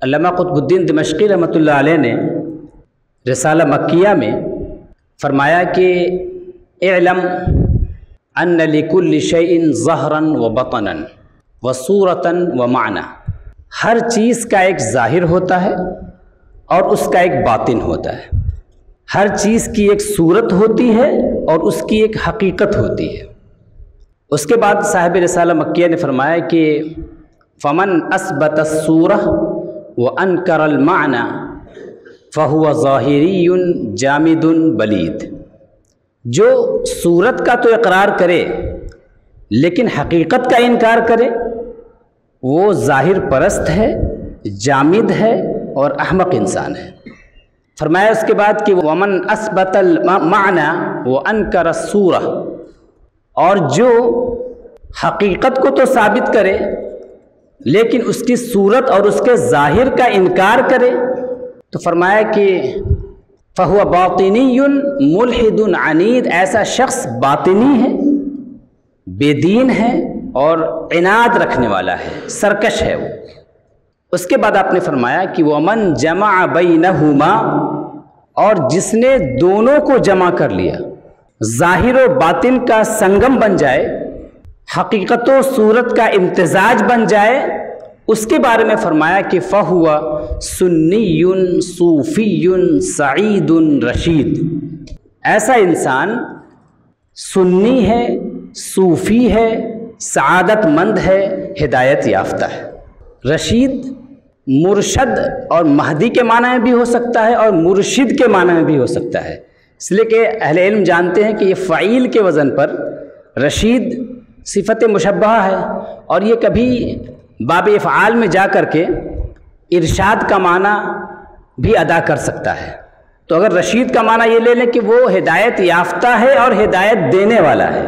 علامہ قطب الدین دمشقی رحمۃ اللہ علیہ نے رسالہ مکیہ میں فرمایا کہ اعلم ان لکل شیء ظہرا و بطنا و صورتا و معنی، ہر چیز کا ایک ظاہر ہوتا ہے اور اس کا ایک باطن ہوتا ہے، ہر چیز کی ایک صورت ہوتی ہے اور اس کی ایک حقیقت ہوتی ہے۔ اس کے بعد صاحب رسالہ مکیہ نے فرمایا کہ فمن اثبت الصورہ وانکر المعنی فہو ظاہری جامد بلید، جو صورت کا تو اقرار کرے لیکن حقیقت کا انکار کرے وہ ظاہر پرست ہے، جامد ہے اور احمق انسان ہے۔ فرمایا اس کے بعد کہ ومن اثبت المعنی وانکر الصورہ، اور جو حقیقت کو تو ثابت کرے لیکن اس کی صورت اور اس کے ظاہر کا انکار کرے تو فرمایا کہ فہو باطنی ملحد عنید، ایسا شخص باطنی ہے، بے دین ہے اور عناد رکھنے والا ہے، سرکش ہے وہ۔ اس کے بعد آپ نے فرمایا کہ ومن جمع بینہما، اور جس نے دونوں کو جمع کر لیا، ظاہر و باطن کا سنگم بن جائے، حقیقت و صورت کا امتزاج بن جائے، اس کے بارے میں فرمایا کہ فَهُوَ سُنِّيٌّ صوفی سعید رشید، ایسا انسان سنی ہے، صوفی ہے، سعادت مند ہے، ہدایت یافتہ ہے۔ رشید مرشد اور مہدی کے معنی میں بھی ہو سکتا ہے اور مرشد کے معنی میں بھی ہو سکتا ہے، اس لیے کہ اہل علم جانتے ہیں کہ یہ فعیل کے وزن پر رشید صفت مشبہہ ہے، اور یہ کبھی باب افعال میں جا کر کے ارشاد کا معنی بھی ادا کر سکتا ہے۔ تو اگر رشید کا معنی یہ لے لیں کہ وہ ہدایت یافتہ ہے اور ہدایت دینے والا ہے،